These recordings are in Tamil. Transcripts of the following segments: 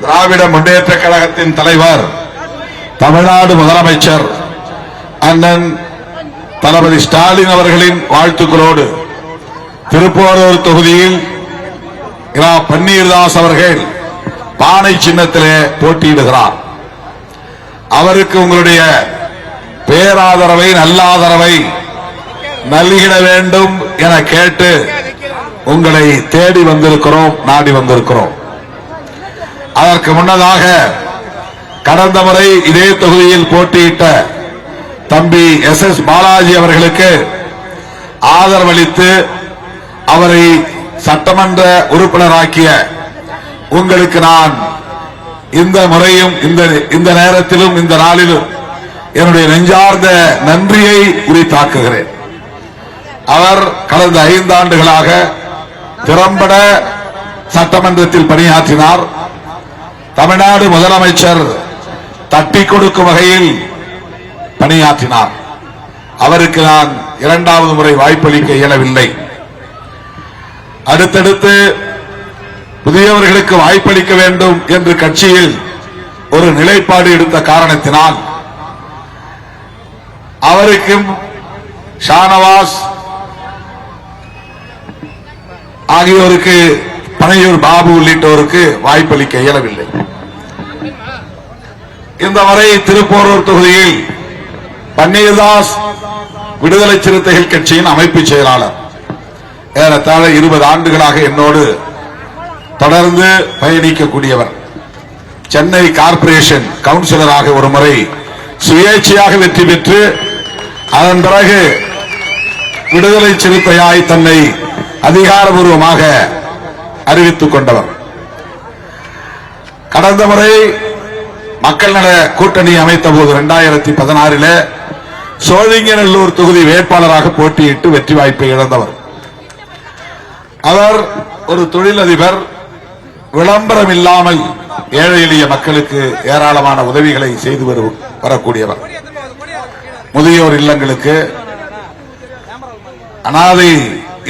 திராவிட முன்னேற்ற கழகத்தின் தலைவர் தமிழ்நாடு முதலமைச்சர் அண்ணன் தளபதி ஸ்டாலின் அவர்களின் வாழ்த்துக்களோடு திருப்போரூர் தொகுதியில் பன்னீர்தாஸ் அவர்கள் பானை சின்னத்திலே போட்டியிடுகிறார். அவருக்கு உங்களுடைய பேராதரவை நல்லாதரவை நல்கிட வேண்டும் என கேட்டு உங்களை தேடி வந்திருக்கிறோம், நாடி வந்திருக்கிறோம். அதற்கு முன்னதாக கடந்த முறை இதே தொகுதியில் போட்டியிட்ட தம்பி SS பாலாஜி அவர்களுக்கு ஆதரவளித்து அவரை சட்டமன்ற உறுப்பினராக்கிய உங்களுக்கு நான் இந்த முறையும் இந்த நேரத்திலும் இந்த நாளிலும் என்னுடைய நெஞ்சார்ந்த நன்றியை உரித்தாக்குகிறேன். அவர் கடந்த 5 ஆண்டுகளாக திறம்பட சட்டமன்றத்தில் பணியாற்றினார். தமிழ்நாடு முதலமைச்சர் தட்டி கொடுக்கும் வகையில் பணியாற்றினார். அவருக்கு நான் 2வது முறை வாய்ப்பளிக்க இயலவில்லை. அடுத்தடுத்து புதியவர்களுக்கு வாய்ப்பளிக்க வேண்டும் என்று கட்சியில் ஒரு நிலைப்பாடு எடுத்த காரணத்தினால் அவருக்கும் ஷானவாஸ் ஆகியோருக்கு பனையூர் பாபு உள்ளிட்டோருக்கு வாய்ப்பளிக்க இயலவில்லை. இந்த முறை திருப்போரூர் தொகுதியில் பன்னீர்தாஸ் விடுதலை சிறுத்தைகள் கட்சியின் அமைப்பு செயலாளர் ஏறத்தாழ 20 ஆண்டுகளாக என்னோடு தொடர்ந்து பயணிக்கக்கூடியவர். சென்னை கார்ப்பரேஷன் கவுன்சிலராக ஒரு முறை சுயேட்சையாக வெற்றி பெற்று அதன் பிறகு விடுதலை சிறுத்தையாய் தன்னை அதிகாரபூர்வமாக அறிவித்துக் கொண்டவர். கடந்த முறை மக்கள் நல கூட்டணி அமைத்த போது 2016 சோழிங்கநல்லூர் தொகுதி வேட்பாளராக போட்டியிட்டு வெற்றி வாய்ப்பை இழந்தவர். அவர் ஒரு தொழிலதிபர், விளம்பரம் இல்லாமல் ஏழை எளிய மக்களுக்கு ஏராளமான உதவிகளை செய்து வரக்கூடியவர். முதியோர் இல்லங்களுக்கு, அனாதை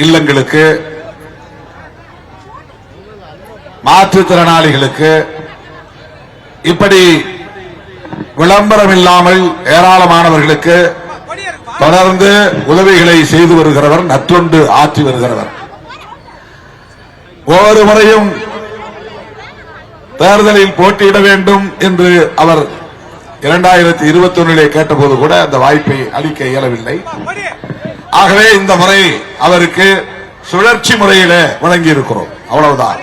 இல்லங்களுக்கு, மாற்றுத்திறனாளிகளுக்கு இப்படி விளம்பரம் இல்லாமல் ஏராளமானவர்களுக்கு தொடர்ந்து உதவிகளை செய்து வருகிறவர், நற்றொண்டு ஆற்றி வருகிறவர். ஒவ்வொரு முறையும் தேர்தலில் போட்டியிட வேண்டும் என்று அவர் 2021 கேட்டபோது கூட அந்த வாய்ப்பை அளிக்க இயலவில்லை. ஆகவே இந்த முறை அவருக்கு சுழற்சி முறையில வழங்கி இருக்கிறோம். அவ்வளவுதான்.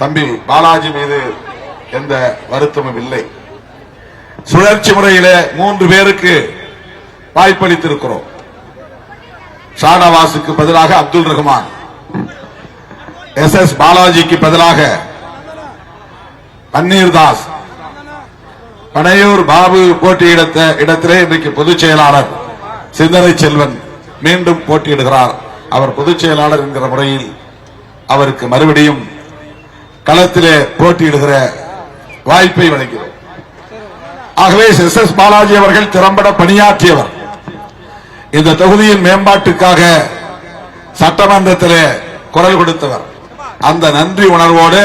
தம்பி பாலாஜி மீது எந்த வருத்தமும் இல்லை. சுழற்சி முறையில 3 பேருக்கு வாய்ப்பளித்திருக்கிறோம். ஷானவாசுக்கு பதிலாக அப்துல் ரஹ்மான், SS பாலாஜிக்கு பதிலாக பன்னீர்தாஸ், பனையூர் பாபு போட்டியிட்ட இடத்திலே இன்றைக்கு பொதுச் செயலாளர் சிந்தனை செல்வன் மீண்டும் போட்டியிடுகிறார். அவர் பொதுச் செயலாளர் என்கிற முறையில் அவருக்கு மறுபடியும் களத்திலே போட்டியிடுகிற வாய்ப்பை வழங்குகிறோம். ஆகவே SS பாலாஜி அவர்கள் திறம்பட பணியாற்றியவர். இந்த தொகுதியின் மேம்பாட்டுக்காக சட்டமன்றத்திலே குரல் கொடுத்தவர். அந்த நன்றி உணர்வோடு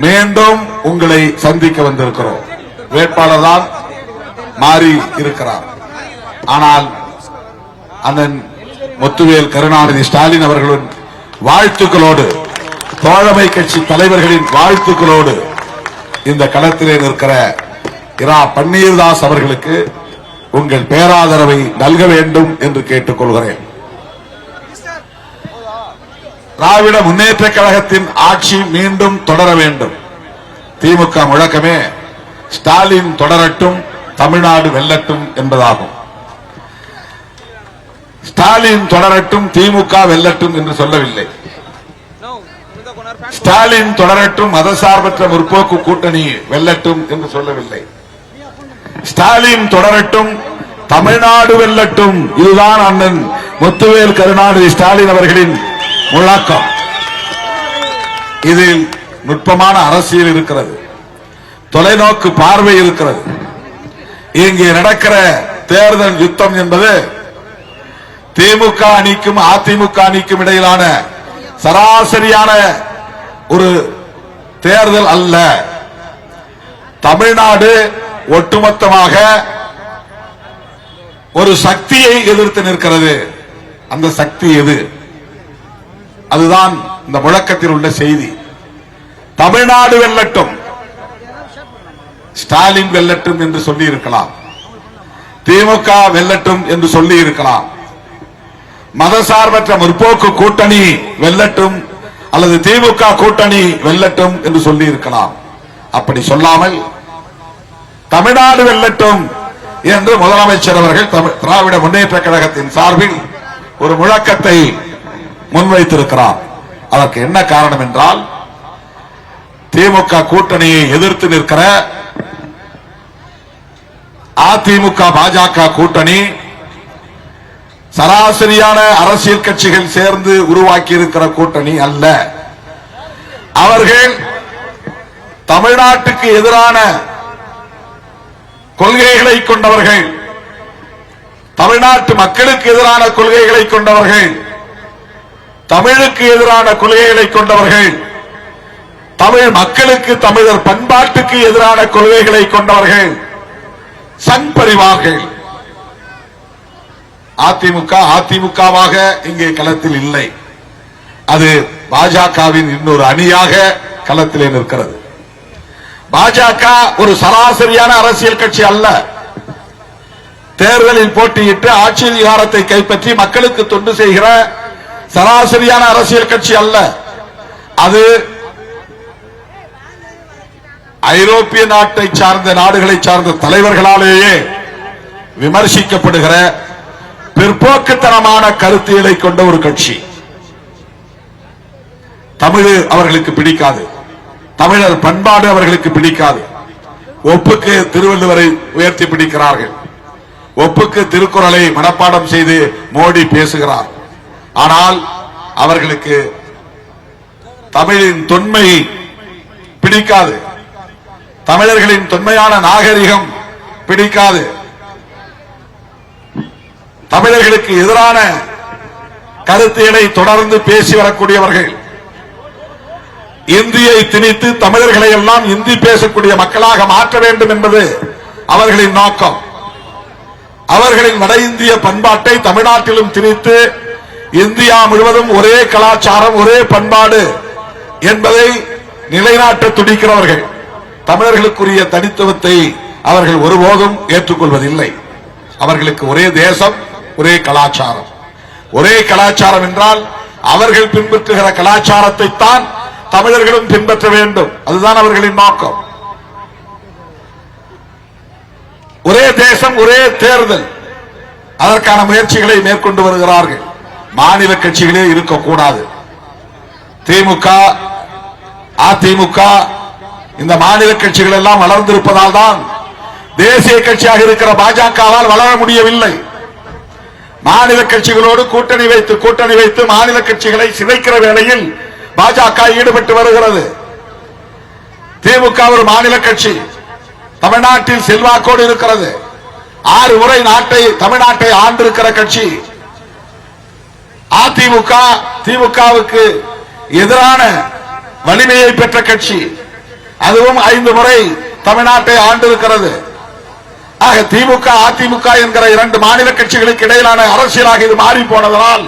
மீண்டும் உங்களை சந்திக்க வந்திருக்கிறோம். வேட்பாளர் தான் மாறி இருக்கிறார். ஆனால் அண்ணன் முத்துவேல் கருணாநிதி ஸ்டாலின் அவர்களின் வாழ்த்துக்களோடு, தோழமை கட்சி தலைவர்களின் வாழ்த்துக்களோடு இந்த களத்திலே நிற்கிற பன்னீர்தாஸ் அவர்களுக்கு உங்கள் பேராதரவை நல்க வேண்டும் என்று கேட்டுக் கொள்கிறேன். திராவிட முன்னேற்ற கழகத்தின் ஆட்சி மீண்டும் தொடர வேண்டும். திமுக முழக்கமே ஸ்டாலின் தொடரட்டும், தமிழ்நாடு வெல்லட்டும் என்பதாகும். ஸ்டாலின் தொடரட்டும், திமுக வெல்லட்டும் என்று சொல்லவில்லை. ஸ்டாலின் தொடரட்டும், மதசார்பற்ற முற்போக்கு கூட்டணி வெல்லட்டும் என்று சொல்லவில்லை. ஸ்டாலின் தொடரட்டும், தமிழ்நாடு வெல்லட்டும். இதுதான் அண்ணன் முத்துவேல் கருணாநிதி ஸ்டாலின் அவர்களின் முழக்கம். இதில் நுட்பமான அரசியல் இருக்கிறது, தொலைநோக்கு பார்வை இருக்கிறது. இங்கே நடக்கிற தேர்தல் யுத்தம் என்பது திமுக அணிக்கும் அதிமுக அணிக்கும் இடையிலான சராசரியான ஒரு தேர்தல் அல்ல. தமிழ்நாடு ஒட்டுமொத்தமாக ஒரு சக்தியை எதிர்த்து நிற்கிறது. அந்த சக்தி எது? அதுதான் இந்த முழக்கத்தில் உள்ள செய்தி. தமிழ்நாடு வெல்லட்டும், ஸ்டாலின் வெல்லட்டும் என்று சொல்லி இருக்கலாம், திமுக வெல்லட்டும் என்று சொல்லி இருக்கலாம், மதசார்பற்ற முற்போக்கு கூட்டணி வெல்லட்டும் அல்லது திமுக கூட்டணி வெல்லட்டும் என்று சொல்லி இருக்கலாம். அப்படி சொல்லாமல் தமிழ்நாடு வெல்லட்டும் என்று முதலமைச்சர் அவர்கள் திராவிட முன்னேற்ற கழகத்தின் சார்பில் ஒரு முழக்கத்தை முன்வைத்திருக்கிறார். அதற்கு என்ன காரணம் என்றால், திமுக கூட்டணியை எதிர்த்து நிற்கிற அதிமுக பாஜக கூட்டணி சராசரியான அரசியல் கட்சிகள் சேர்ந்து உருவாக்கி இருக்கிற கூட்டணி அல்ல. அவர்கள் தமிழ்நாட்டுக்கு எதிரான கொள்கைகளை கொண்டவர்கள், தமிழ்நாட்டு மக்களுக்கு எதிரான கொள்கைகளை கொண்டவர்கள், தமிழுக்கு எதிரான கொள்கைகளை கொண்டவர்கள், தமிழ் மக்களுக்கு தமிழர் பண்பாட்டுக்கு எதிரான கொள்கைகளை கொண்டவர்கள், சங் பரிவார்கள். அதிமுகவாக இங்கே களத்தில் இல்லை. அது பாஜகவின் இன்னொரு அணியாக களத்திலே நிற்கிறது. பாஜக ஒரு சராசரியான அரசியல் கட்சி அல்ல. தேர்தலில் போட்டியிட்டு ஆட்சி அதிகாரத்தை கைப்பற்றி மக்களுக்கு தொண்டு செய்கிற சராசரியான அரசியல் கட்சி அல்ல. அது ஐரோப்பிய நாட்டை சார்ந்த நாடுகளை சார்ந்த தலைவர்களாலேயே விமர்சிக்கப்படுகிற பிற்போக்குத்தனமான கருத்தியலை கொண்ட ஒரு கட்சி. தமிழ் அவர்களுக்கு பிடிக்காது, தமிழர் பண்பாடு அவர்களுக்கு பிடிக்காது. ஒப்புக்கு திருவள்ளுவரை உயர்த்தி பிடிக்கிறார்கள், ஒப்புக்கு திருக்குறளை மனப்பாடம் செய்து மோடி பேசுகிறார். ஆனால் அவர்களுக்கு தமிழின் தொன்மை பிடிக்காது, தமிழர்களின் தொன்மையான நாகரிகம் பிடிக்காது. தமிழர்களுக்கு எதிரான கருத்தியலை தொடர்ந்து பேசி வரக்கூடியவர்கள், இந்தியை திணித்து தமிழர்களை எல்லாம் இந்தி பேசக்கூடிய மக்களாக மாற்ற வேண்டும் என்பது அவர்களின் நோக்கம். அவர்களின் வட இந்திய பண்பாட்டை தமிழ்நாட்டிலும் திணித்து இந்தியா முழுவதும் ஒரே கலாச்சாரம், ஒரே பண்பாடு என்பதை நிலைநாட்ட துடிக்கிறவர்கள். தமிழர்களுக்குரிய தனித்துவத்தை அவர்கள் ஒருபோதும் ஏற்றுக்கொள்வதில்லை. அவர்களுக்கு ஒரே தேசம், ஒரே கலாச்சாரம். ஒரே கலாச்சாரம் என்றால் அவர்கள் பின்பற்றுகிற கலாச்சாரத்தை தான் தமிழர்களும் பின்பற்ற வேண்டும். அதுதான் அவர்களின் நோக்கம். ஒரே தேசம், ஒரே தேர்தல், அதற்கான முயற்சிகளை மேற்கொண்டு வருகிறார்கள். மாநில கட்சிகளே இருக்கக்கூடாது. திமுக, அதிமுக இந்த மாநில கட்சிகள் எல்லாம் வளர்ந்திருப்பதால் தான் தேசிய கட்சியாக இருக்கிற பாஜகவால் வளர முடியவில்லை. மாநில கட்சிகளோடு கூட்டணி வைத்து மாநில கட்சிகளை சிதைக்கிற வேளையில் பாஜக ஈடுபட்டு வருகிறது. திமுக ஒரு மாநில கட்சி, தமிழ்நாட்டில் செல்வாக்கோடு இருக்கிறது. 6 முறை தமிழ்நாட்டை ஆண்டிருக்கிற கட்சி. அதிமுக திமுகவுக்கு எதிரான வலிமையை பெற்ற கட்சி, அதுவும் 5 முறை தமிழ்நாட்டை ஆண்டிருக்கிறது. ஆக திமுக அதிமுக என்கிற 2 மாநில கட்சிகளுக்கு இடையிலான அரசியலாக இது மாறி போனதால்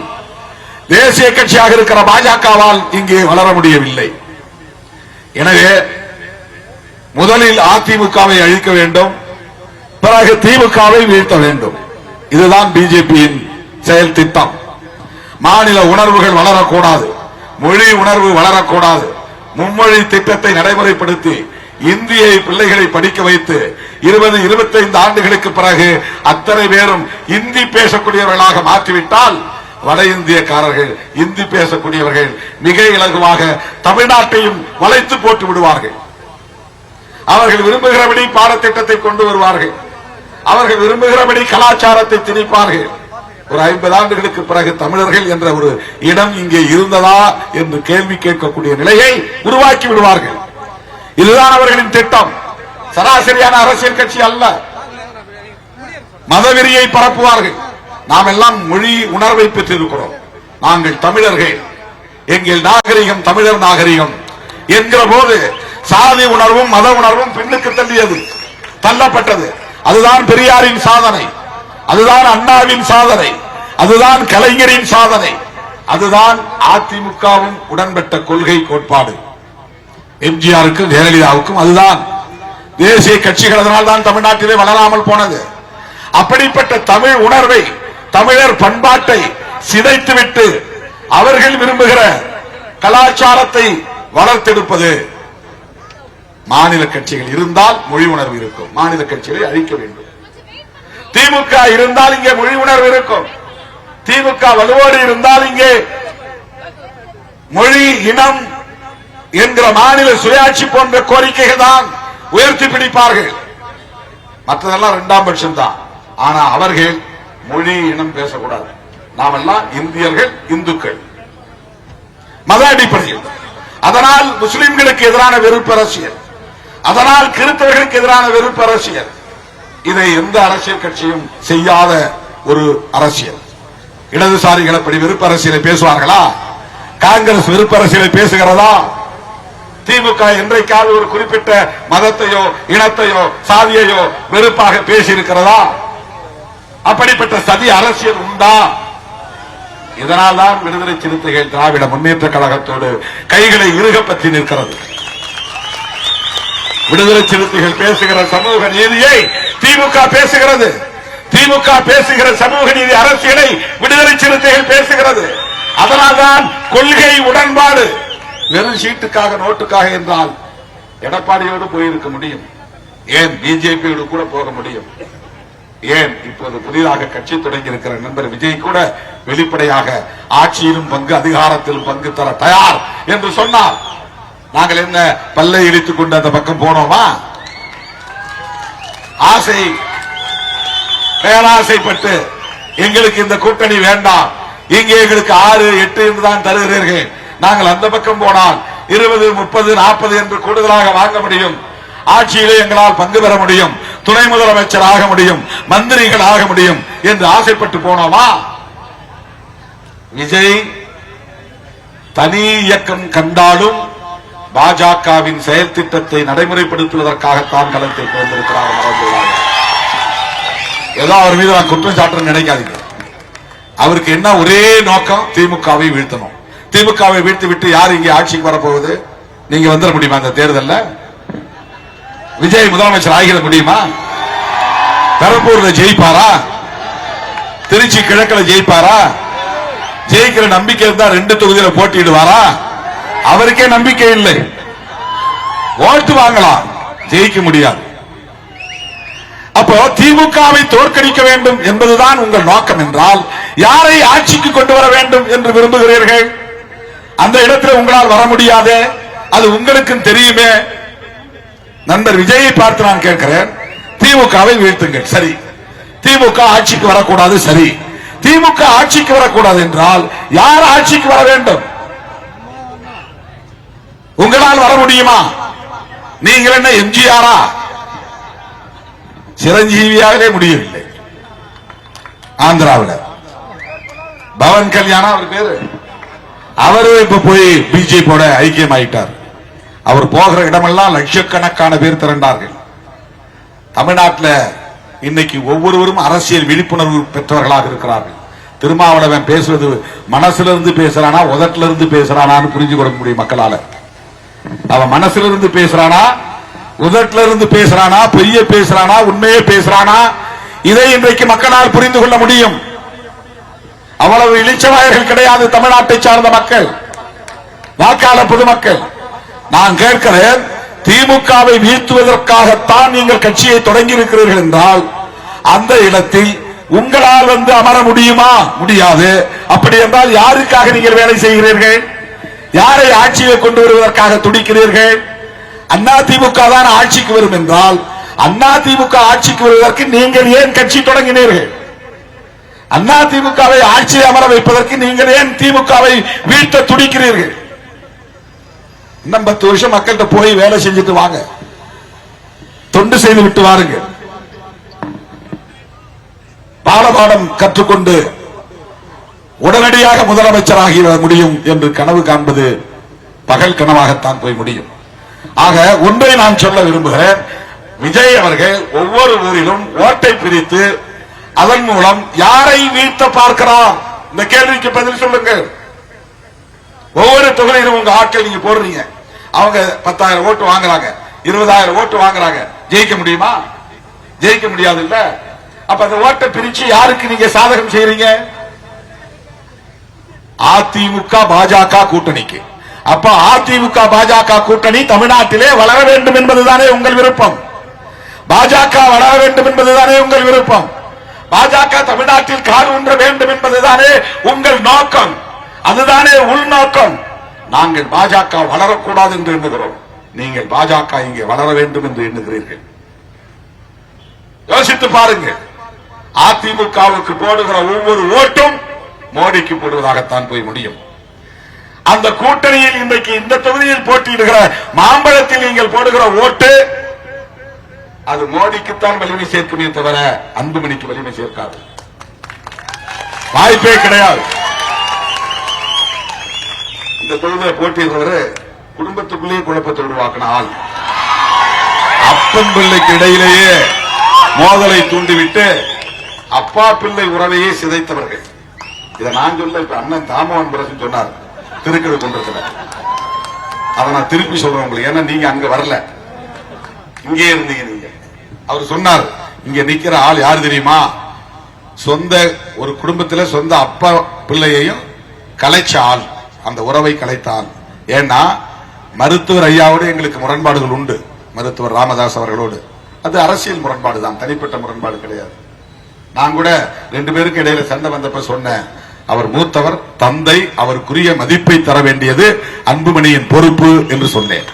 தேசிய கட்சியாக இருக்கிற பாஜகவால் இங்கே வளர முடியவில்லை. எனவே முதலில் அதிமுகவை அழிக்க வேண்டும், பிறகு திமுகவை வீழ்த்த வேண்டும். இதுதான் பிஜேபியின் செயல் திட்டம். மாநில உணர்வுகள் வளரக்கூடாது, மொழி உணர்வு வளரக்கூடாது. மும்மொழி திட்டத்தை நடைமுறைப்படுத்தி இந்தியை பிள்ளைகளை படிக்க வைத்து 20-25 ஆண்டுகளுக்கு பிறகு அத்தனை பேரும் இந்தி பேசக்கூடியவர்களாக மாற்றிவிட்டால் வட இந்தியக்காரர்கள், இந்தி பேசக்கூடியவர்கள் மிக இலகுவாக தமிழ்நாட்டையும் வளைத்து போட்டு விடுவார்கள். அவர்கள் விரும்புகிறபடி பாடத்திட்டத்தை கொண்டு வருவார்கள், அவர்கள் விரும்புகிறபடி கலாச்சாரத்தை திணிப்பார்கள். ஒரு 50 ஆண்டுகளுக்கு பிறகு தமிழர்கள் என்ற ஒரு இடம் இங்கே இருந்ததா என்று கேள்வி கேட்கக்கூடிய நிலையை உருவாக்கி விடுவார்கள். இதுதான் அவர்களின் திட்டம். சராசரியான அரசியல் கட்சி அல்ல. மதவெறியை பரப்புவார்கள். நாம் எல்லாம் மொழி உணர்வை பெற்றிருக்கிறோம், நாங்கள் தமிழர்கள், எங்கள் நாகரிகம் தமிழர் நாகரிகம் என்கிற போது சாதி உணர்வும் மத உணர்வும் பின்னுக்கு தள்ளப்பட்டது. அதுதான் பெரியாரின் சாதனை, அதுதான் அண்ணாவின் சாதனை, அதுதான் கலைஞரின் சாதனை, அதுதான் அதிமுகவும் உடன்பட்ட கொள்கை கோட்பாடு. எம்ஜிஆருக்கும் ஜெயலலிதாவுக்கும் அதுதான். தேசிய கட்சிகள் அதனால் தான் தமிழ்நாட்டிலே வளராமல் போனது. அப்படிப்பட்ட தமிழ் உணர்வை, தமிழர் பண்பாட்டை சிதைத்துவிட்டு அவர்கள் விரும்புகிற கலாச்சாரத்தை வளர்த்தெடுப்பது. மாநில கட்சிகள் இருந்தால் மொழி உணர்வு இருக்கும், மாநில கட்சிகளை அழிக்க வேண்டும். திமுக இருந்தால் இங்கே மொழி உணர்வு இருக்கும். திமுக வலுவோடு இருந்தால் இங்கே மொழி இனம் என்கிற மாநில சுயாட்சி போன்ற கோரிக்கைகள் தான் உயர்த்தி பிடிப்பார்கள். மற்றதெல்லாம் இரண்டாம் பட்சம் தான். ஆனா அவர்கள் மொழி இனம் பேசக்கூடாது. நாமெல்லாம் இந்தியர்கள், இந்துக்கள், மத அடிப்படையில். அதனால் முஸ்லிம்களுக்கு எதிரான வெறுப்பு அரசியல், அதனால் கிறிஸ்தவர்களுக்கு எதிரான வெறுப்பு அரசியல். இதை எந்த அரசியல் கட்சியும் செய்யாத ஒரு அரசியல். இடதுசாரிகள் அப்படி வெறுப்பு அரசியலை பேசுவார்களா? காங்கிரஸ் வெறுப்பு அரசியலை பேசுகிறதா? திமுக என்றைக்காவது ஒரு குறிப்பிட்ட மதத்தையோ இனத்தையோ சாதியையோ வெறுப்பாக பேசியிருக்கிறதா? அப்படிப்பட்ட சதி அரசியல் உண்டா? இதனால் தான் விடுதலை சிறுத்தைகள் திராவிட முன்னேற்ற கழகத்தோடு கைகளை இறுக பற்றி நிற்கிறது. விடுதலை சிறுத்தைகள் பேசுகிற சமூக நீதியை திமுக பேசுகிறது. திமுக பேசுகிற சமூக நீதி அரசியலை விடுதலை சிறுத்தைகள் பேசுகிறது. அதனால்தான் கொள்கை உடன்பாடு. வெறும் சீட்டுக்காக நோட்டுக்காக என்றால் எடப்பாடியோடு போயிருக்க முடியும், ஏன் பிஜேபியோடு கூட போக முடியும், ஏன் இப்போது புதிதாக கட்சி தொடங்கி இருக்கிற நண்பர் விஜய் கூட வெளிப்படையாக ஆட்சியிலும் பங்கு அதிகாரத்திலும் பங்கு தர தயார் என்று சொன்னார். நாங்கள் என்ன பல்லை இடித்துக் கொண்டு அந்த பக்கம் போனோமா? ஆசை பேராசைப்பட்டு எங்களுக்கு இந்த கூட்டணி வேண்டாம், இங்கே எங்களுக்கு 6, 8 என்று தான் தருகிறீர்கள், நாங்கள் அந்த பக்கம் போனால் 20, 30, 40 என்று கூடுதலாக வாங்க முடியும், ஆட்சியிலே எங்களால் பங்கு பெற முடியும், துணை முதலமைச்சர் ஆக முடியும், மந்திரிகள் ஆக முடியும் என்று ஆசைப்பட்டு போனோமா? விஜய் தனி இயக்கம் கண்டாலும் பாஜகவின் செயல் திட்டத்தை நடைமுறைப்படுத்துவதற்காகத்தான் களத்தில் பிறந்திருக்கிறார். ஏதோ அவர் மீது நான் குற்றம் சாட்டுறேன்னு நினைக்காதீங்க. அவருக்கு என்ன ஒரே நோக்கம்? திமுகவை வீழ்த்தணும். திமுகவை வீழ்த்தி விட்டு யார் இங்கே ஆட்சிக்கு வரப்போகுது? நீங்க வந்துட முடியுமா? அந்த தேர்தலில் விஜய் முதலமைச்சர் ஆகிட முடியுமா? பெரம்பூர்ல ஜெயிப்பாரா? திருச்சி கிழக்குல ஜெயிப்பாரா? ஜெயிக்கிற நம்பிக்கை இருந்தா 2 தொகுதியில போட்டியிடுவாரா? அவருக்கே நம்பிக்கை இல்லை. ஓட்டு வாங்கலாம், ஜெயிக்க முடியாது. அப்போ திமுகவை தோற்கடிக்க வேண்டும் என்பதுதான் உங்கள் நோக்கம் என்றால் யாரை ஆட்சிக்கு கொண்டு வர வேண்டும் என்று விரும்புகிறீர்கள்? அந்த இடத்தில் உங்களால் வர முடியாது, அது உங்களுக்கும் தெரியுமே. நண்பர் விஜயை பார்த்து நான் கேட்கிறேன், திமுகவை வீழ்த்துங்கள், சரி. திமுக ஆட்சிக்கு வரக்கூடாது, சரி. திமுக ஆட்சிக்கு வரக்கூடாது என்றால் யார் ஆட்சிக்கு வர வேண்டும்? உங்களால் வர முடியுமா? நீங்கள் என்ன எம்ஜிஆரா? சிரஞ்சீவியாகவே முடியவில்லை. ஆந்திராவில் பவன் கல்யாணம் அவர் பேரு, அவரு இப்ப போய் பிஜேபியோட ஐக்கியம் ஆயிட்டார். அவர் போகிற இடமெல்லாம் லட்சக்கணக்கான பேர் திரண்டார்கள். தமிழ்நாட்டில் இன்னைக்கு ஒவ்வொருவரும் அரசியல் விழிப்புணர்வு பெற்றவர்களாக இருக்கிறார்கள். திருமாவளவன் பேசுவது மனசிலிருந்து பேசுறானா உதட்டிலிருந்து பேசுறானான்னு புரிஞ்சு கொடுக்க முடியும் மக்களால. அவன் மனசிலிருந்து பேசுறானா உதட்டிலிருந்து பேசுறானா பொய்ய பேசுறானா உண்மையே பேசுறானா, இதை இன்றைக்கு மக்களால் புரிந்து கொள்ள முடியும். அவ்வளவு இளிச்சவாயர்கள் கிடையாது தமிழ்நாட்டை சார்ந்த மக்கள், வாக்காளர் பொதுமக்கள். நான் கேட்கிறேன், திமுகவை வீழ்த்துவதற்காகத்தான் நீங்கள் கட்சியை தொடங்கி இருக்கிறீர்கள் என்றால் அந்த இடத்தில் உங்களால் வந்து அமர முடியுமா? முடியாது. அப்படி என்றால் யாருக்காக நீங்கள் வேலை செய்கிறீர்கள்? யாரை ஆட்சியை கொண்டு வருவதற்காக துடிக்கிறீர்கள்? அதிமுக தான் ஆட்சிக்கு வரும் என்றால் அதிமுக ஆட்சிக்கு வருவதற்கு நீங்கள் ஏன் கட்சி தொடங்கினீர்கள்? அதிமுகவை ஆட்சியை அமர வைப்பதற்கு நீங்கள் ஏன் திமுகவை வீழ்த்த துடிக்கிறீர்கள்? இன்னும் 10 வருஷம் மக்கள்கிட்ட போய் வேலை செஞ்சுட்டு வாங்க, தொண்டு செய்து விட்டு வாருங்க, பாடபாடம் கற்றுக்கொண்டு உடனடியாக முதலமைச்சராகி முடியும் என்று கனவு காண்பது பகல் கனவாகத்தான் போய் முடியும். ஆக ஒன்றை நான் சொல்ல விரும்புகிறேன், விஜய் அவர்கள் ஒவ்வொரு ஊரிலும் ஓட்டை பிரித்து அதன் மூலம் யாரை வீழ்த்த பார்க்கிறார்? இந்த கேள்விக்கு பதில் சொல்லுங்கள். ஒவ்வொரு தொகுதியிலும் உங்க ஆட்கள் நீங்க போடுறீங்க, அவங்க 10,000 ஓட்டு வாங்குறாங்க, 20,000 ஓட்டு வாங்குறாங்க, ஜெயிக்க முடியுமா? ஜெயிக்க முடியாது இல்ல. அப்ப அந்த ஓட்டை பிரிச்சு யாருக்கு நீங்க சாதகம் செய்றீங்க? அதிமுக பாஜக கூட்டணிக்கு. அப்ப அதிமுக பாஜக கூட்டணி தமிழ்நாட்டிலே வளர வேண்டும் என்பதுதானே உங்கள் விருப்பம்? பாஜக வளர வேண்டும் என்பதுதானே உங்கள் விருப்பம்? பாஜக தமிழ்நாட்டில் கால் ஊன்ற வேண்டும் என்பதுதானே உங்கள் நோக்கம்? அதுதானே உள்நோக்கம். நாங்கள் பாஜக வளரக்கூடாது என்று எண்ணுகிறோம், நீங்கள் பாஜக இங்கே வளர வேண்டும் என்று எண்ணுகிறீர்கள். யோசித்து பாருங்கள். அதிமுகவுக்கு போடுகிற ஒவ்வொரு ஓட்டும் மோடிக்கு போடுவதாகத்தான் போய் முடியும். அந்த கூட்டணியில் இன்றைக்கு இந்த தொகுதியில் போட்டியிடுகிற மாம்பழத்தில் நீங்கள் போடுகிற ஓட்டு அது மோடிக்குத்தான் வலிமை சேர்க்குமே தவிர அன்புமணிக்கு வலிமை சேர்க்காது. வாய்ப்பே கிடையாது. இந்த தொகுதியில் போட்டியிடுறவர் குடும்பத்துக்குள்ளேயே குழப்பத்தை உருவாக்கின ஆள். அப்பன் பிள்ளைக்கு இடையிலேயே மோதலை தூண்டிவிட்டு அப்பா பிள்ளை உறவையே சிதைத்தவர்கள். இதை நான் சொல்ல, இப்ப அண்ணன் தாமோகன் பிரசன் சொன்னார் திருக்கடு கொண்டிருக்கிற, அதை நான் திருப்பி சொல்றேன் உங்களுக்கு. ஏன்னா நீங்க அங்க வரல, இங்கே இருந்தீங்க. நீங்க அவர் சொன்னார், இங்க நிக்கிற ஆள் யாரு தெரியுமா? சொந்த ஒரு குடும்பத்தில் சொந்த அப்பா பிள்ளையையும் கலைச்ச ஆள், அந்த உறவை கலைத்தான். ஏன்னா மருத்துவர் ஐயாவோடு எங்களுக்கு முரண்பாடுகள் உண்டு, மருத்துவர் ராமதாஸ் அவர்களோடு. அது அரசியல் முரண்பாடு தான், தனிப்பட்ட முரண்பாடு கிடையாது. நான் கூட 2 பேருக்கு இடையில சண்டை வந்தப்ப சொன்னேன், அவர் மூத்தவர், தந்தை, அவருக்குரிய மதிப்பை தர வேண்டியது அன்புமணியின் பொறுப்பு என்று சொன்னேன்.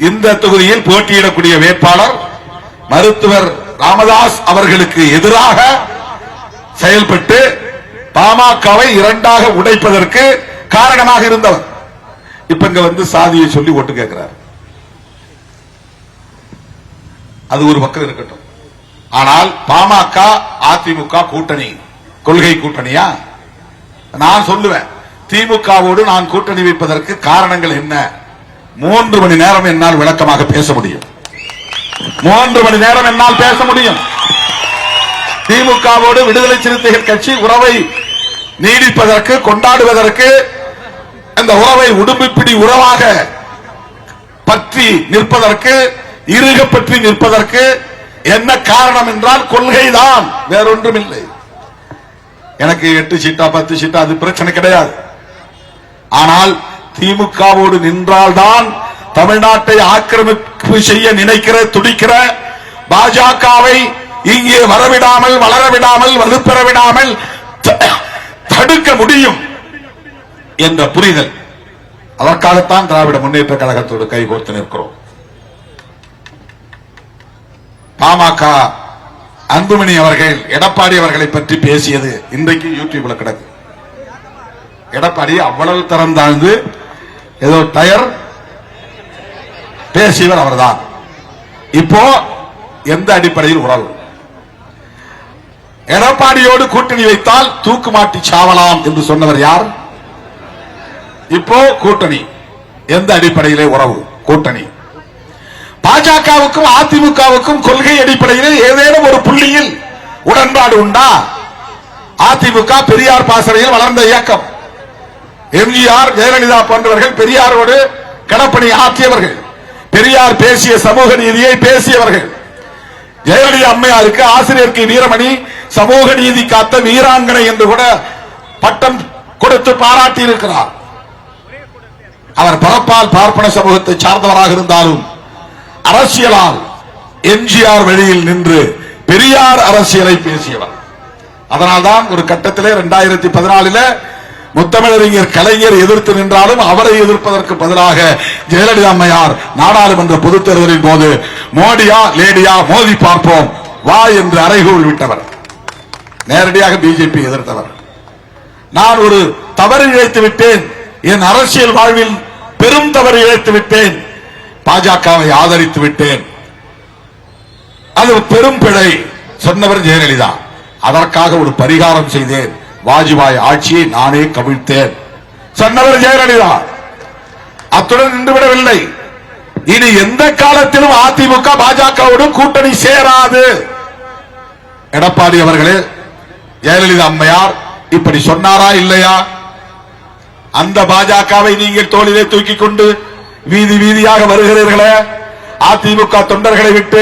இந்த தொகுதியில் போட்டியிடக்கூடிய வேட்பாளர் மருத்துவர் ராமதாஸ் அவர்களுக்கு எதிராக செயல்பட்டு பாமகவை 2ஆக உடைப்பதற்கு காரணமாக இருந்தவர். இப்ப இங்க வந்து சாதியை சொல்லி ஓட்டு கேட்கிறார். அது ஒரு பக்கம் இருக்கட்டும். ஆனால் பாமக அதிமுக கூட்டணி கொள்கை கூட்டணியா? நான் சொல்லுவேன், திமுகவோடு நான் கூட்டணி வைப்பதற்கு காரணங்கள் என்ன? 3 மணி நேரம் என்னால் விளக்கமாக பேச முடியும். 3 மணி நேரம் என்னால் பேச முடியும். திமுகவோடு விடுதலை சிறுத்தைகள் கட்சி உறவை நீடிப்பதற்கு, கொண்டாடுவதற்கு, அந்த உறவை உடும்பிப்பிடி உறவாக பற்றி நிற்பதற்கு, இறுக பற்றி நிற்பதற்கு என்ன காரணம் என்றால் கொள்கைதான், வேறொன்றும் இல்லை. எனக்கு 8 சீட்டா 10 சீட்டா அது பிரச்சனை கிடையாது. ஆனால் திமுகவோடு நின்றால்தான் தமிழ்நாட்டை ஆக்கிரமிப்பு செய்ய நினைக்கிற, துடிக்கிற பாஜகவை இங்கே வரவிடாமல், வளரவிடாமல், வலுப்பெற விடாமல் தடுக்க முடியும் என்ற புரிதல். அதற்காகத்தான் திராவிட முன்னேற்ற கழகத்தோடு கைகோர்த்து நிற்கிறோம். பாமக அன்புமணி அவர்கள் எடப்பாடி அவர்களை பற்றி பேசியது இன்றைக்கு யூடியூப்ல கிடக்கு. எடப்பாடி அவ்வளவு தரம் தாழ்ந்து ஏதோ டயர் பேசியவர் அவர்தான். இப்போ எந்த அடிப்படையில் உறவு? எடப்பாடியோடு கூட்டணி வைத்தால் தூக்கு மாட்டி சாவலாம் என்று சொன்னவர் யார்? இப்போ கூட்டணி எந்த அடிப்படையிலே உறவு? கூட்டணி. பாஜகவுக்கும் அதிமுகவுக்கும் கொள்கை அடிப்படையில் ஏதேனும் ஒரு புள்ளியில் உடன்பாடு உண்டா? அதிமுக பெரியார் பாசறையில் வளர்ந்த இயக்கம். எம்ஜிஆர், ஜெயலலிதா போன்றவர்கள் பெரியாரோடு கடப்பணி ஆற்றியவர்கள். பெரியார் பேசிய சமூக நீதியை பேசியவர்கள். ஜெயலலிதா அம்மையாருக்கு ஆசிரியர் கே வீரமணி சமூக நீதி காத்த வீராங்கனை என்று கூட பட்டம் கொடுத்து பாராட்டி இருக்கிறார். அவர் பரப்பால் பார்ப்பன சமூகத்தை சார்ந்தவராக இருந்தாலும் அரசியலால் எம்ஜிஆர் வழியில் நின்று பெரியார் அரசியலை பேசியவர். அதனால்தான் ஒரு கட்டத்திலே 2014 முத்தமிழறிஞர் கலைஞர் எதிர்த்து நின்றாலும் அவரை எதிர்ப்பதற்கு பதிலாக ஜெயலலிதா அம்மையார் நாடாளுமன்ற பொதுத் தேர்தலின் போது மோடியா லேடியா மோதி பார்ப்போம் வா என்று அறைகூவல் விட்டவர். நேரடியாக பிஜேபி எதிர்த்தவர். நான் ஒரு தவறு இழைத்து விட்டேன், என் அரசியல் வாழ்வில் பெரும் தவறு இழைத்து விட்டேன், பாஜகவை ஆதரித்து விட்டேன், அது பெரும் பிழை சொன்னவர் ஜெயலலிதா. அதற்காக ஒரு பரிகாரம் செய்தேன், வாஜ்பாய் ஆட்சியை நானே கவிழ்த்தேன் சொன்னவர் ஜெயலலிதா. அத்துடன் நின்றுவிடவில்லை. இனி எந்த காலத்திலும் அதிமுக பாஜகவோடு கூட்டணி சேராது. எடப்பாடி அவர்களே, ஜெயலலிதா அம்மையார் இப்படி சொன்னாரா இல்லையா? அந்த பாஜகவை நீங்கள் தோளிலே தூக்கிக் கொண்டு வீதி வீதியாக வருகிறீர்களே, அதிமுக தொண்டர்களை விட்டு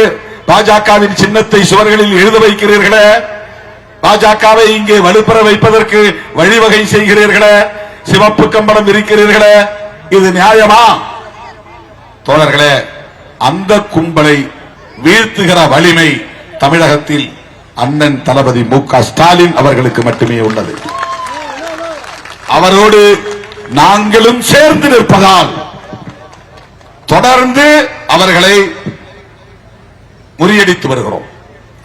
பாஜகவின் சின்னத்தை சுவர்களில் எழுத வைக்கிறீர்களே, பாஜகவை இங்கே வலுப்பெற வைப்பதற்கு வழிவகை செய்கிறீர்களே, சிவப்பு கம்பளம் இருக்கிறீர்களே, இது நியாயமா? தோழர்களே, அந்த கும்பலை வீழ்த்துகிற வலிமை தமிழகத்தில் அண்ணன் தளபதி மு.க. ஸ்டாலின் அவர்களுக்கு மட்டுமே உள்ளது. அவரோடு நாங்களும் சேர்ந்து நிற்பதால் தொடர்ந்து அவர்களை முறியடித்து வருகிறோம்.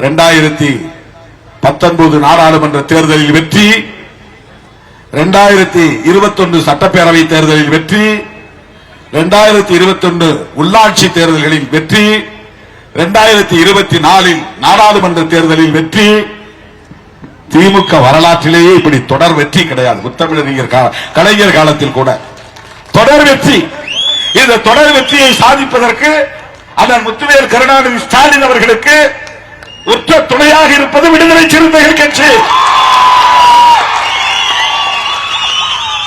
2019 நாடாளுமன்ற தேர்தலில் வெற்றி, 2021 சட்டப்பேரவை தேர்தலில் வெற்றி, 2021 உள்ளாட்சி தேர்தல்களில் வெற்றி, 2024 நாடாளுமன்ற தேர்தலில் வெற்றி. திமுக வரலாற்றிலேயே இப்படி தொடர் வெற்றி கிடையாது. முத்தமிழறிஞர் கலைஞர் காலத்தில் கூட தொடர் வெற்றி. இந்த தொடர் வெற்றியை சாதிப்பதற்கு அண்ணன் முத்துவேல் கருணாநிதி ஸ்டாலின் அவர்களுக்கு உற்ற துணையாக இருப்பது விடுதலை சிறுத்தைகள் கட்சி,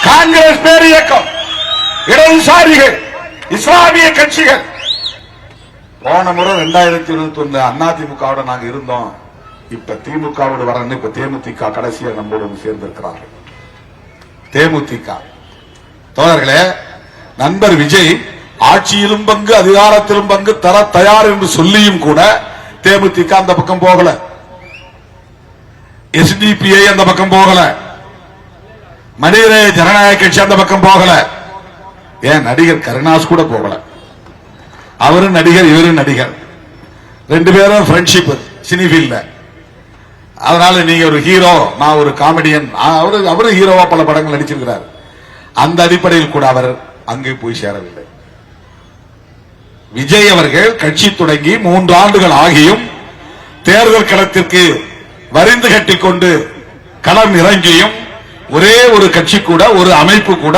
காங்கிரஸ் பேரியக்கம், இடதுசாரிகள், இஸ்லாமிய கட்சிகள். போன முறை 2021 அதிமுகவோட நாங்க இருந்தோம். இப்ப திமுகவோடு வரணும். இப்ப தேமுதிக கடைசியாக நம்மோடு சேர்ந்திருக்கிறார்கள். தேமுதிக தோழர்களே, நண்பர் விஜய் ஆட்சியிலும் பங்கு அதிகாரத்திலும் பங்கு தர தயார் என்று சொல்லியும் கூட தேமுதிக அந்த பக்கம் போகல, எஸ்டிபிஐ அந்த பக்கம் போகல, மனிதநேய ஜனநாயக கட்சி அந்த பக்கம் போகல, ஏன் நடிகர் கருணாஸ் கூட போகல. அவரும் நடிகர், இவரும் நடிகர், ரெண்டு பேரும் ஃப்ரெண்ட்ஷிப் சினிஃபீல்ட்ல. அதனால நீங்க ஒரு ஹீரோ, நான் ஒரு காமெடியன், அவரு ஹீரோவா பல படங்கள் நடிச்சிருக்கிறார். அந்த அடிப்படையில் கூட அவர் அங்கே போய் சேரவில்லை. விஜய் அவர்கள் கட்சி தொடங்கி 3 ஆண்டுகள் ஆகியும் தேர்தல் களத்திற்கு வரிந்து கட்டிக்கொண்டு களம் இறங்கியும் ஒரே ஒரு கட்சி கூட, ஒரு அமைப்பு கூட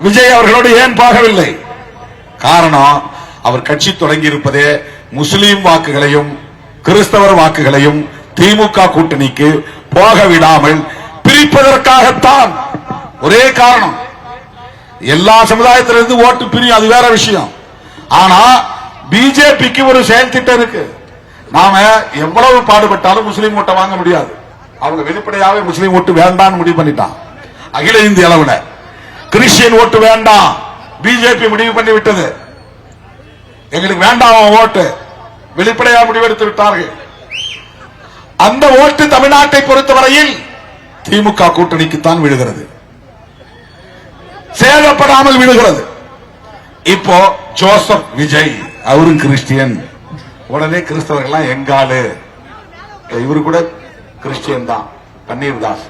விஜய் அவர்களோடு ஏன் போகவில்லை? காரணம், அவர் கட்சி தொடங்கி இருப்பதே முஸ்லீம் வாக்குகளையும் கிறிஸ்தவர் வாக்குகளையும் திமுக கூட்டணிக்கு போக விடாமல் பிரிப்பதற்காகத்தான். ஒரே காரணம். எல்லா சமுதாயத்திலிருந்து ஓட்டு பிரியும், அது வேற விஷயம். ஆனா பிஜேபிக்கு ஒரு செயல் திட்டம் இருக்கு. நாம எவ்வளவு பாடுபட்டாலும் முஸ்லீம் ஓட்டை வாங்க முடியாது. அவங்க வெளிப்படையாவே முஸ்லீம் ஓட்டு வேண்டாம்னு முடிவு பண்ணிட்டான். அகில இந்திய அளவுல கிறிஸ்டியன் ஓட்டு வேண்டாம், பிஜேபி முடிவு பண்ணி விட்டது. எங்களுக்கு வேண்டாம் ஓட்டு, வெளிப்படையாக முடிவெடுத்து விட்டார்கள். அந்த ஓட்டு தமிழ்நாட்டை பொறுத்தவரையில் திமுக கூட்டணிக்குத்தான் விழுகிறது, சேதப்படாமல் விழுகிறது. இப்போ ஜோசப் விஜய், அவரும் கிறிஸ்டியன், உடனே கிறிஸ்தவர்கள் எங்காலு, இவரு கூட கிறிஸ்டியன் தான், பன்னீர் தாஸ்.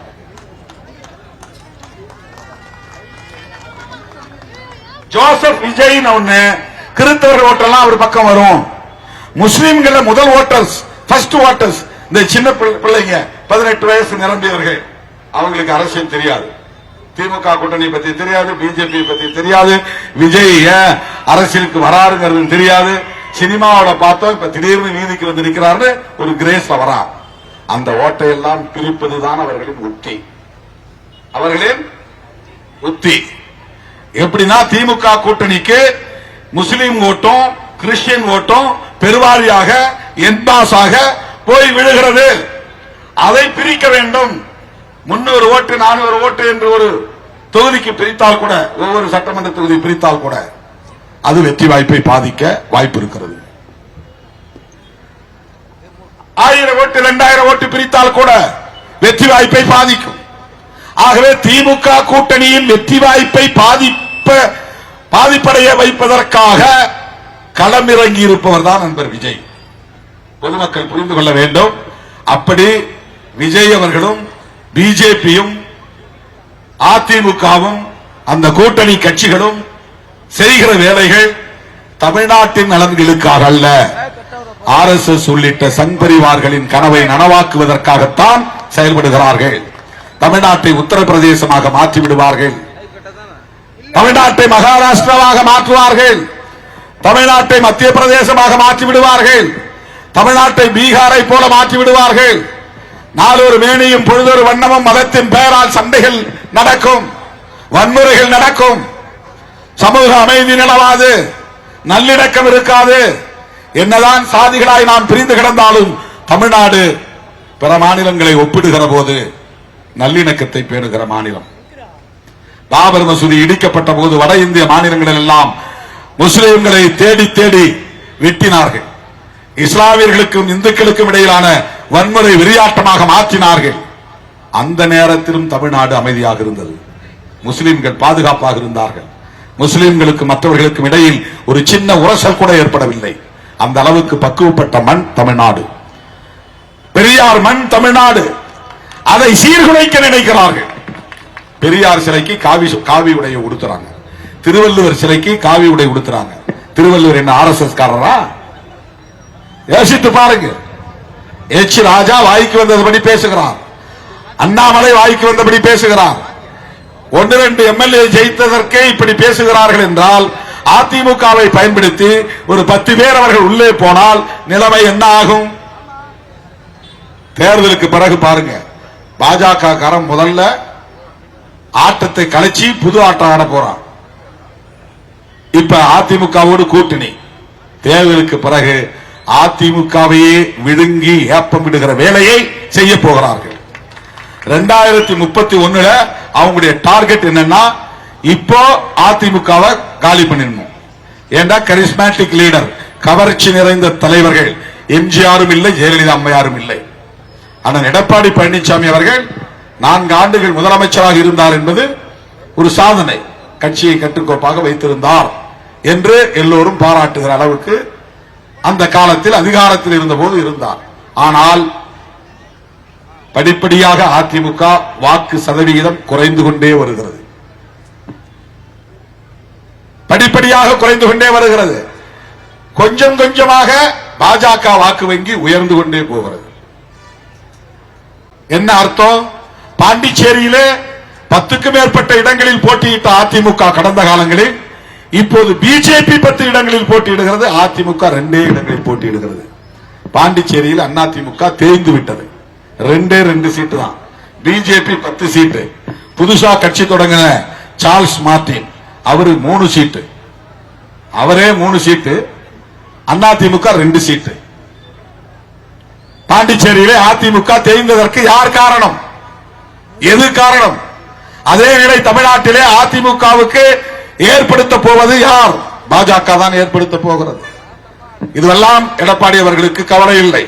ஜோசப் விஜய் ஒண்ணு, கிறிஸ்தவர்கள் ஓட்டெல்லாம் அவர் பக்கம் வரும். முஸ்லிம்கள் முதல் ஓட்டர்ஸ், ஃபர்ஸ்ட் ஓட்டர்ஸ் இந்த சின்ன பிள்ளைங்க, 18 வயசு நிரம்பியவர்கள். அவங்களுக்கு அரசியல் தெரியாது, திமுக கூட்டணி பத்தி தெரியாது, பிஜேபி பத்தி தெரியாது, விஜய் அரசியலுக்கு வராருங்கிறது தெரியாது. சினிமாவோட பார்த்தோம், இப்ப திடீர்னு நீதிக்கு வந்து நிற்கிறாரு, ஒரு கிரேஸ்ல வரா. அந்த ஓட்டை எல்லாம் பிரிப்பதுதான் அவர்களின் உத்தி. அவர்களின் உத்தி எப்படின்னா, திமுக கூட்டணிக்கு முஸ்லீம் ஓட்டும் கிறிஸ்டியன் ஓட்டும் பெருவாரியாக என்பாசாக போய் விழுகிறது. அதை பிரிக்க வேண்டும். 300 ஓட்டு 400 ஓட்டு என்று ஒரு தொகுதிக்கு பிரித்தால் கூட, ஒவ்வொரு சட்டமன்ற தொகுதி பிரித்தால் கூட அது வெற்றி வாய்ப்பை பாதிக்க வாய்ப்பு இருக்கிறது. 1000 ஓட்டு 2000 ஓட்டு பிரித்தால் கூட வெற்றி வாய்ப்பை பாதிக்கும். ஆகவே திமுக கூட்டணியின் வெற்றி வாய்ப்பை பாதிப்படைய வைப்பதற்காக களமிறங்கி இருப்பவர் தான் நண்பர் விஜய். பொதுமக்கள் புரிந்து கொள்ள வேண்டும். அப்படி விஜய் அவர்களும் பிஜேபியும் அதிமுகவும் அந்த கூட்டணி கட்சிகளும் செய்கிற வேலைகள் தமிழ்நாட்டின் நலன்களுக்காக அல்ல, RSS உள்ளிட்ட சங் பரிவார்களின் கனவை நனவாக்குவதற்காகத்தான் செயல்படுகிறார்கள். தமிழ்நாட்டை உத்தரப்பிரதேசமாக மாற்றி விடுவார்கள், தமிழ்நாட்டை மகாராஷ்டிராவாக மாற்றுவார்கள், தமிழ்நாட்டை மத்திய பிரதேசமாக மாற்றி விடுவார்கள், தமிழ்நாட்டை பீகாரை போல மாற்றி விடுவார்கள். நாளொரு மேனியும் பொழுதொரு வண்ணமும் மதத்தின் பெயரால் சண்டைகள் நடக்கும், வன்முறைகள் நடக்கும், சமூக அமைதி நிலவாது, நல்லிணக்கம் இருக்காது. என்னதான் சாதிகளாய் நாம் பிரிந்து கிடந்தாலும் தமிழ்நாடு பிற மாநிலங்களை ஒப்பிடுகிற போது நல்லிணக்கத்தை பேணுகிற மாநிலம். பாபர் மசூதி இடிக்கப்பட்ட போது வட இந்திய மாநிலங்களில் எல்லாம் முஸ்லிம்களை தேடி தேடி வெட்டினார்கள். இஸ்லாமியர்களுக்கும் இந்துக்களுக்கும் இடையிலான வன்முறை வெறியாட்டமாக மாற்றினார்கள். அந்த நேரத்திலும் தமிழ்நாடு அமைதியாக இருந்தது, முஸ்லிம்கள் பாதுகாப்பாக இருந்தார்கள். முஸ்லிம்களுக்கு மற்றவர்களுக்கும் இடையில் ஒரு சின்ன உரசல் கூட ஏற்படவில்லை. அந்த அளவுக்கு பக்குவப்பட்ட மண் தமிழ்நாடு, பெரியார் மண் தமிழ்நாடு. அதை சீர்குலைக்க நினைக்கிறார்கள். பெரியார் சிலைக்கு காவி உடைய உடுத்துறாங்க, திருவள்ளுவர் சிலைக்கு காவி உடை உடுத்துறாங்க. திருவள்ளுவர் என்ன RSS காரரா? யோசித்து பாருங்க. எச் ராஜா வாய்க்கு வந்தபடி பேசுகிறார், அண்ணாமலை வாய்க்கு வந்தபடி பேசுகிறார். 1-2 MLA ஜெயித்ததற்கே இப்படி பேசுகிறார்கள் என்றால் அதிமுகவை பயன்படுத்தி ஒரு 10 பேர் அவர்கள் உள்ளே போனால் நிலைமை என்ன ஆகும்? தேர்தலுக்கு பிறகு பாருங்க, பாஜக காரன் முதல்ல ஆட்டத்தை கலைச்சி புது ஆட்டம் ஆட போறான். இப்ப அதிமுகவோடு கூட்டணி. தேர்தலுக்கு பிறகு அதிமுகவையே விழுங்கி ஏப்பம் விடுகிற வேலையை செய்ய போகிறார்கள். 2031 அவங்களுடைய டார்கெட் என்னன்னா, இப்போ அதிமுகவை காலி பண்ணிடணும். ஏண்டா கரிஸ்மேட்டிக் லீடர், கவர்ச்சி நிறைந்த தலைவர்கள் எம்ஜிஆரும் இல்லை, ஜெயலலிதா அம்மையாரும் இல்லை. ஆனால் எடப்பாடி பழனிசாமி அவர்கள் 4 ஆண்டுகள் முதலமைச்சராக இருந்தார் என்பது ஒரு சாதனை. கட்சியை கட்டுக்கோப்பாக வைத்திருந்தார் என்று எல்லோரும் பாராட்டுகிற அளவுக்கு அந்த காலத்தில் அதிகாரத்தில் இருந்தபோது இருந்தார். ஆனால் படிப்படியாக அதிமுக வாக்கு சதவிகிதம் குறைந்து கொண்டே வருகிறது, படிப்படியாக குறைந்து கொண்டே வருகிறது. கொஞ்சம் கொஞ்சமாக பாஜக வாக்கு வங்கி உயர்ந்து கொண்டே போகிறது. என்ன அர்த்தம்? பாண்டிச்சேரியிலே 10க்கும் மேற்பட்ட இடங்களில் போட்டியிட்ட அதிமுக கடந்த காலங்களில் இப்போது பிஜேபி 10 இடங்களில் போட்டியிடுகிறது, அதிமுக 2 இடங்களில் போட்டியிடுகிறது. பாண்டிச்சேரியில் அதிமுக தேய்ந்து விட்டது, 2 சீட்டு தான். பிஜேபி 10 சீட்டு. புதுசா கட்சி தொடங்கின சார்ல்ஸ் மார்டின் அவரு 3 சீட்டு, அவரே 3 சீட்டு, அதிமுக 2 சீட்டு. பாண்டிச்சேரியிலே அதிமுக தேய்ந்ததற்கு யார் காரணம்? எது காரணம்? அதே நிலை தமிழ்நாட்டிலே அதிமுகவுக்கு ஏற்படுத்த போவது யார்? பாஜக தான் ஏற்படுத்த போகிறது. இதுவெல்லாம் எடப்பாடி அவர்களுக்கு கவலை இல்லை.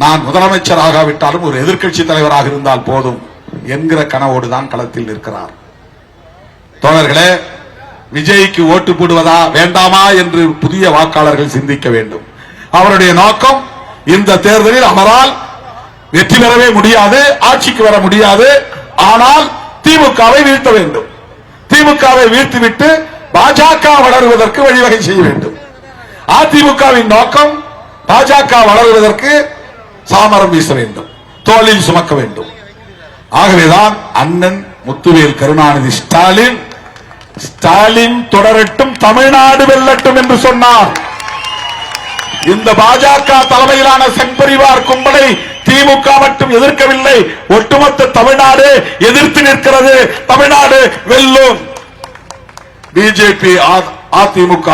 நான் முதலமைச்சர் ஆகாவிட்டாலும் ஒரு எதிர்க்கட்சி தலைவராக இருந்தால் போதும் என்கிற கனவோடு தான் களத்தில் நிற்கிறார். தோழர்களே, விஜய்க்கு ஓட்டு போடுவதா வேண்டாமா என்று புதிய வாக்காளர்கள் சிந்திக்க வேண்டும். அவருடைய நோக்கம் இந்த தேர்தலில் அவரால் வெற்றி பெறவே முடியாது, ஆட்சிக்கு வர முடியாது. ஆனால் திமுகவை வீழ்த்த வேண்டும். திமுகவை வீழ்த்திவிட்டு பாஜக வளருவதற்கு வழிவகை செய்ய வேண்டும். அதிமுகவின் நோக்கம் பாஜக வளருவதற்கு சாமரம் வீச வேண்டும், தோளில் சுமக்க வேண்டும். ஆகவேதான் அண்ணன் முத்துவேல் கருணாநிதி ஸ்டாலின் தொடரட்டும், தமிழ்நாடு வெல்லட்டும் என்று சொன்னார். இந்த பாஜக தலைமையிலான செம்பரிவார் கும்பலை திமுக மட்டும் எதிர்க்கவில்லை, ஒட்டுமொத்த தமிழ்நாடு எதிர்த்து நிற்கிறது. தமிழ்நாடு வெல்லும். பிஜேபி அதிமுக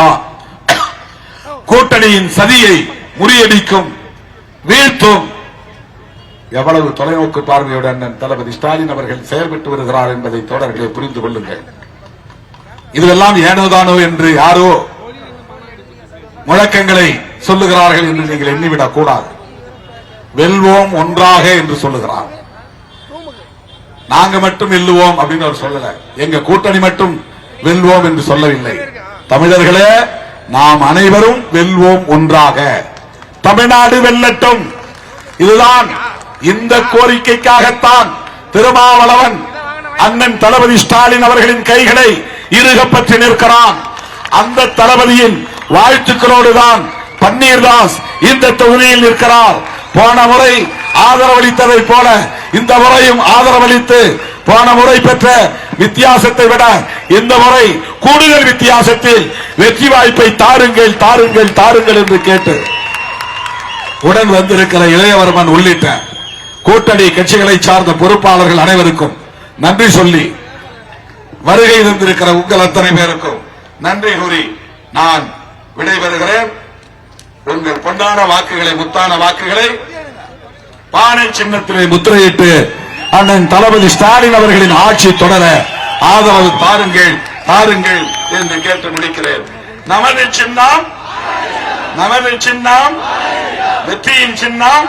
கூட்டணியின் சதியை முறியடிக்கும், வீழ்த்தும். எவ்வளவு தொலைநோக்கு பார்வையுடன் தளபதி ஸ்டாலின் அவர்கள் செயல்பட்டு வருகிறார் என்பதை தோழர்களை புரிந்து கொள்ளுங்கள். இதுவெல்லாம் ஏனோதானோ என்று யாரோ முழக்கங்களை சொல்லுகிறார்கள் என்று நீங்கள் எண்ணிவிடக் கூடாது. வெல்வோம் ஒன்றாக என்று சொல்லுகிறார். நாங்க மட்டும் வெல்லுவோம் அப்படின்னு அவர் சொல்லல, எங்க கூட்டணி மட்டும் வெல்வோம் என்று சொல்லவில்லை. தமிழர்களே, நாம் அனைவரும் வெல்வோம் ஒன்றாக, தமிழ்நாடு வெல்லட்டும். இதுதான், இந்த கோரிக்கைக்காகத்தான் திருமாவளவன் அண்ணன் தளபதி ஸ்டாலின் அவர்களின் கைகளை இறுக பற்றி நிற்கிறான். அந்த தளபதியின் வாழ்த்துக்களோடுதான் பன்னீர்தாஸ் இந்த தொகுதியில் நிற்கிறார். போன முறை ஆதரவளித்ததை போல இந்த முறையும் ஆதரவளித்து போன முறை பெற்ற வித்தியாசத்தை விட இந்த முறை கூடுதல் வித்தியாசத்தில் வெற்றி வாய்ப்பை தாருங்கள் தாருங்கள் தாருங்கள் என்று கேட்டு உடன் வந்திருக்கிற இளையவர்மன் உள்ளிட்ட கூட்டணி கட்சிகளை சார்ந்த பொறுப்பாளர்கள் அனைவருக்கும் நன்றி சொல்லி வருகை தந்திருக்கிற உங்கள் அத்தனை பேருக்கும் நன்றி கூறி நான் விடைபெறுகிறேன். உங்கள் பொன்னான வாக்குகளை, முத்தான வாக்குகளை பானை சின்னத்திலே முத்திரையிட்டு அண்ணன் தளபதி ஸ்டாலின் அவர்களின் ஆட்சி தொடர ஆதரவு தாருங்கள் தாருங்கள் என்று கேட்டு முடிக்கிறேன். நமது சின்னம், நமது சின்னம், வெற்றியின் சின்னம்.